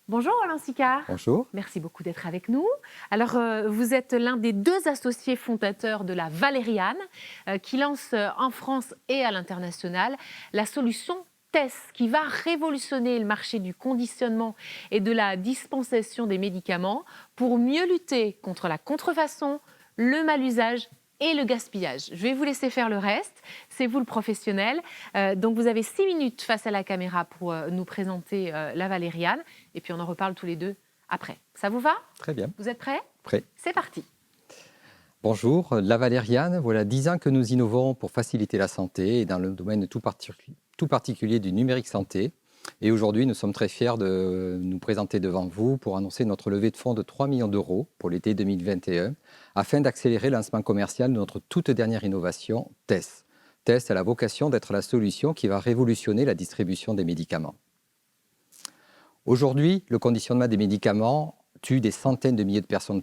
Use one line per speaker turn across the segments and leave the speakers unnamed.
Bonjour Alain Sicard.
Bonjour.
Merci beaucoup d'être avec nous. Alors, vous êtes l'un des deux associés fondateurs de la Valériane, qui lance en France et à l'international la solution TESS, qui va révolutionner le marché du conditionnement et de la dispensation des médicaments pour mieux lutter contre la contrefaçon, le mal-usage et le gaspillage. Je vais vous laisser faire le reste, c'est vous le professionnel. Donc vous avez 6 minutes face à la caméra pour nous présenter la Valériane, et puis on en reparle tous les deux après. Ça vous va?
Très bien.
Vous êtes prêts?
Prêt.
C'est parti.
Bonjour, la Valériane, voilà 10 ans que nous innovons pour faciliter la santé et dans le domaine tout particulier du numérique santé. Et aujourd'hui, nous sommes très fiers de nous présenter devant vous pour annoncer notre levée de fonds de 3 millions d'euros pour l'été 2021 afin d'accélérer le lancement commercial de notre toute dernière innovation, TESS. TESS a la vocation d'être la solution qui va révolutionner la distribution des médicaments. Aujourd'hui, le conditionnement des médicaments tue des centaines de milliers de personnes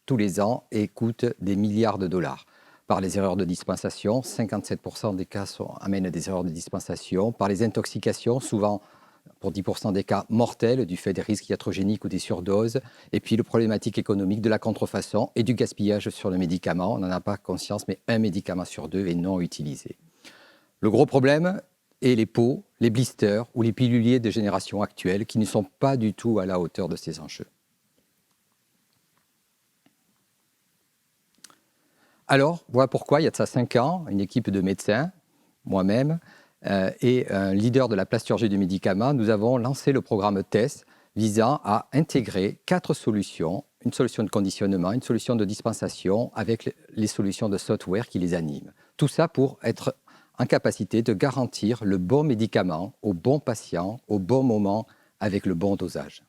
tous les ans et coûte des milliards de dollars. Par les erreurs de dispensation, 57% des cas amènent à des erreurs de dispensation. Par les intoxications, souvent pour 10% des cas mortels du fait des risques iatrogéniques ou des surdoses. Et puis le problématique économique de la contrefaçon et du gaspillage sur le médicament. On n'en a pas conscience, mais un médicament sur deux est non utilisé. Le gros problème est les pots, les blisters ou les piluliers de génération actuelle qui ne sont pas du tout à la hauteur de ces enjeux. Alors, voilà pourquoi, il y a de ça 5 ans, une équipe de médecins, moi-même, et un leader de la plasturgie du médicament, nous avons lancé le programme TESS visant à intégrer 4 solutions, une solution de conditionnement, une solution de dispensation avec les solutions de software qui les animent. Tout ça pour être en capacité de garantir le bon médicament au bon patient, au bon moment, avec le bon dosage.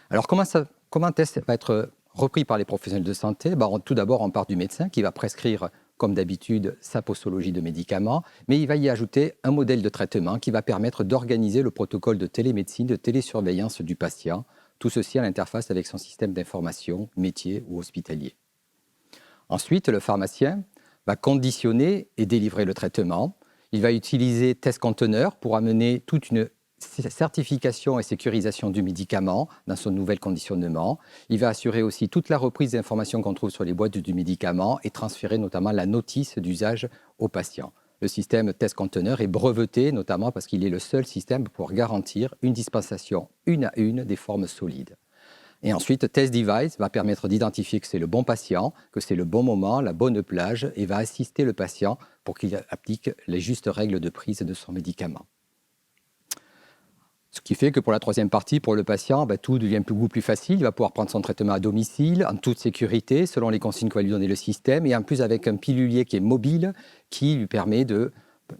Alors, comment TESS va être repris par les professionnels de santé? Tout d'abord, on part du médecin qui va prescrire, comme d'habitude, sa posologie de médicaments, mais il va y ajouter un modèle de traitement qui va permettre d'organiser le protocole de télémédecine, de télésurveillance du patient, tout ceci à l'interface avec son système d'information, métier ou hospitalier. Ensuite, le pharmacien va conditionner et délivrer le traitement. Il va utiliser test conteneur pour amener toute une certification et sécurisation du médicament dans son nouvel conditionnement. Il va assurer aussi toute la reprise d'informations qu'on trouve sur les boîtes du médicament et transférer notamment la notice d'usage au patient. Le système test conteneur est breveté notamment parce qu'il est le seul système pour garantir une dispensation une à une des formes solides. Et ensuite, Test Device va permettre d'identifier que c'est le bon patient, que c'est le bon moment, la bonne plage, et va assister le patient pour qu'il applique les justes règles de prise de son médicament. Ce qui fait que pour la troisième partie, pour le patient, tout devient beaucoup plus facile. Il va pouvoir prendre son traitement à domicile, en toute sécurité, selon les consignes que va lui donner le système, et en plus avec un pilulier qui est mobile, qui lui permet de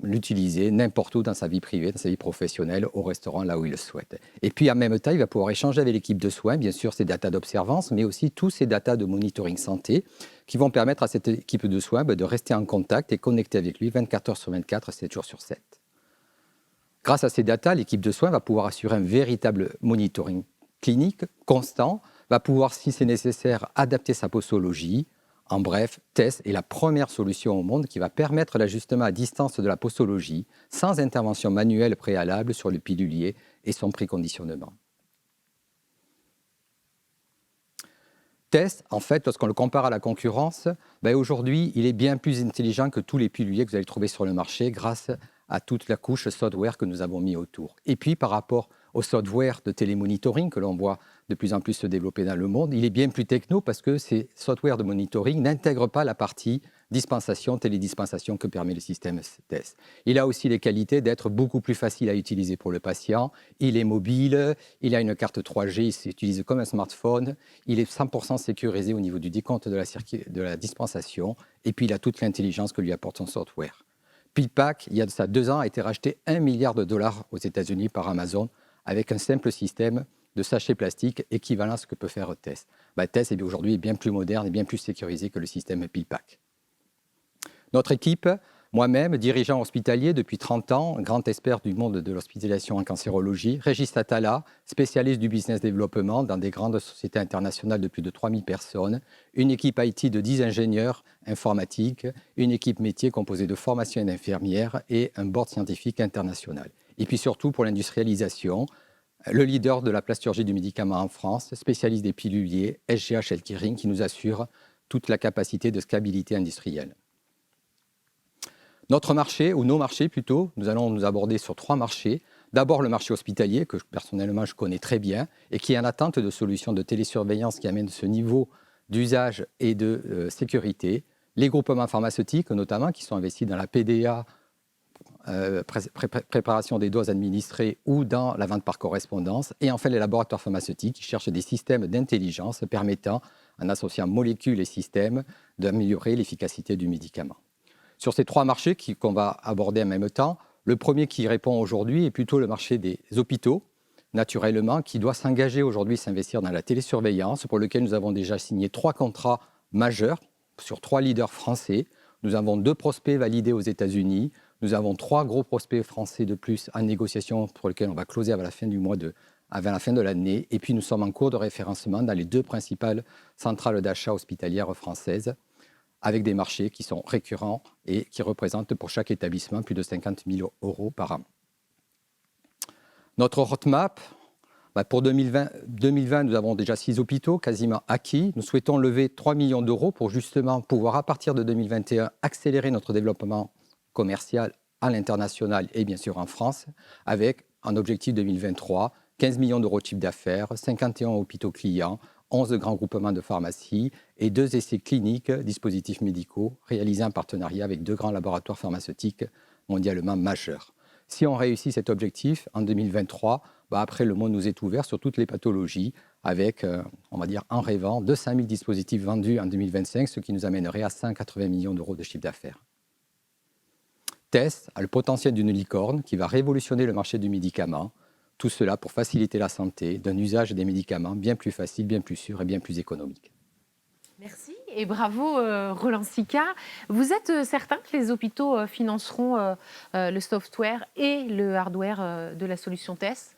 l'utiliser n'importe où dans sa vie privée, dans sa vie professionnelle, au restaurant, là où il le souhaite. Et puis en même temps, il va pouvoir échanger avec l'équipe de soins, bien sûr, ses datas d'observance, mais aussi tous ces datas de monitoring santé, qui vont permettre à cette équipe de soins de rester en contact et connecter avec lui 24 heures sur 24, 7 jours sur 7. Grâce à ces datas, l'équipe de soins va pouvoir assurer un véritable monitoring clinique constant, va pouvoir, si c'est nécessaire, adapter sa posologie. En bref, TESS est la première solution au monde qui va permettre l'ajustement à distance de la posologie sans intervention manuelle préalable sur le pilulier et son préconditionnement. TESS, en fait, lorsqu'on le compare à la concurrence, aujourd'hui, il est bien plus intelligent que tous les piluliers que vous allez trouver sur le marché grâce à toute la couche software que nous avons mis autour. Et puis, par rapport au software de télémonitoring que l'on voit de plus en plus se développer dans le monde, il est bien plus techno parce que ces softwares de monitoring n'intègrent pas la partie dispensation, télédispensation que permet le système TESS. Il a aussi les qualités d'être beaucoup plus facile à utiliser pour le patient. Il est mobile, il a une carte 3G, il s'utilise comme un smartphone, il est 100% sécurisé au niveau du décompte de la dispensation, et puis il a toute l'intelligence que lui apporte son software. PillPack, il y a de ça 2 ans, a été racheté $1 milliard aux États-Unis par Amazon avec un simple système de sachets plastiques équivalent à ce que peut faire TESS. TESS aujourd'hui est bien plus moderne et bien plus sécurisé que le système PillPack. Notre équipe, moi-même, dirigeant hospitalier depuis 30 ans, grand expert du monde de l'hospitalisation en cancérologie, Régis Atala, spécialiste du business développement dans des grandes sociétés internationales de plus de 3000 personnes, une équipe IT de 10 ingénieurs informatiques, une équipe métier composée de pharmaciens et d'infirmières et un board scientifique international. Et puis surtout pour l'industrialisation, le leader de la plasturgie du médicament en France, spécialiste des piluliers, SGH Healthcare, qui nous assure toute la capacité de scalabilité industrielle. Notre marché, ou nos marchés plutôt, nous allons nous aborder sur 3 marchés. D'abord le marché hospitalier, que personnellement je connais très bien, et qui est en attente de solutions de télésurveillance qui amènent ce niveau d'usage et de sécurité. Les groupements pharmaceutiques notamment, qui sont investis dans la PDA, préparation des doses administrées ou dans la vente par correspondance. Et enfin les laboratoires pharmaceutiques qui cherchent des systèmes d'intelligence permettant, en associant molécules et systèmes, d'améliorer l'efficacité du médicament. Sur ces 3 marchés qu'on va aborder en même temps, le premier qui répond aujourd'hui est plutôt le marché des hôpitaux, naturellement, qui doit s'engager aujourd'hui, s'investir dans la télésurveillance, pour lequel nous avons déjà signé 3 contrats majeurs sur 3 leaders français. Nous avons 2 prospects validés aux États-Unis. Nous avons 3 gros prospects français de plus en négociation pour lesquels on va closer avant la fin de l'année. Et puis nous sommes en cours de référencement dans les 2 principales centrales d'achat hospitalières françaises, avec des marchés qui sont récurrents et qui représentent pour chaque établissement plus de 50 000 € par an. Notre roadmap, pour 2020, nous avons déjà 6 hôpitaux quasiment acquis. Nous souhaitons lever 3 millions d'euros pour justement pouvoir, à partir de 2021, accélérer notre développement commercial à l'international et bien sûr en France, avec un objectif 2023, 15 millions d'euros de chiffre d'affaires, 51 hôpitaux clients, 11 grands groupements de pharmacie et 2 essais cliniques, dispositifs médicaux, réalisés en partenariat avec 2 grands laboratoires pharmaceutiques mondialement majeurs. Si on réussit cet objectif en 2023, après le monde nous est ouvert sur toutes les pathologies, avec, on va dire en rêvant, 200 000 dispositifs vendus en 2025, ce qui nous amènerait à 180 millions d'euros de chiffre d'affaires. TESS a le potentiel d'une licorne qui va révolutionner le marché du médicament. Tout cela pour faciliter la santé, d'un usage des médicaments bien plus facile, bien plus sûr et bien plus économique.
Merci et bravo Roland Sica. Vous êtes certain que les hôpitaux financeront le software et le hardware de la solution TESS ?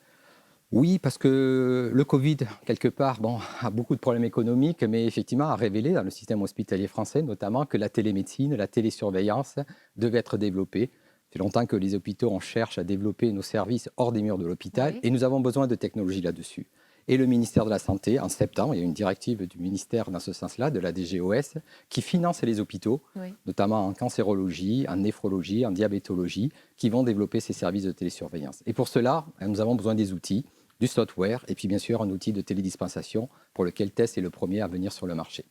Oui, parce que le Covid, quelque part, a beaucoup de problèmes économiques, mais effectivement a révélé dans le système hospitalier français, notamment, que la télémédecine, la télésurveillance devait être développée. Ça fait longtemps que les hôpitaux, on cherche à développer nos services hors des murs de l'hôpital, et nous avons besoin de technologies là-dessus. Et le ministère de la Santé, en septembre, il y a une directive du ministère dans ce sens-là, de la DGOS, qui finance les hôpitaux, notamment en cancérologie, en néphrologie, en diabétologie, qui vont développer ces services de télésurveillance. Et pour cela, nous avons besoin des outils, du software, et puis bien sûr un outil de télédispensation pour lequel TESS est le premier à venir sur le marché.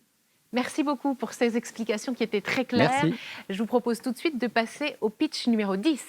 Merci beaucoup pour ces explications qui étaient très claires.
Merci.
Je vous propose tout de suite de passer au pitch numéro 10.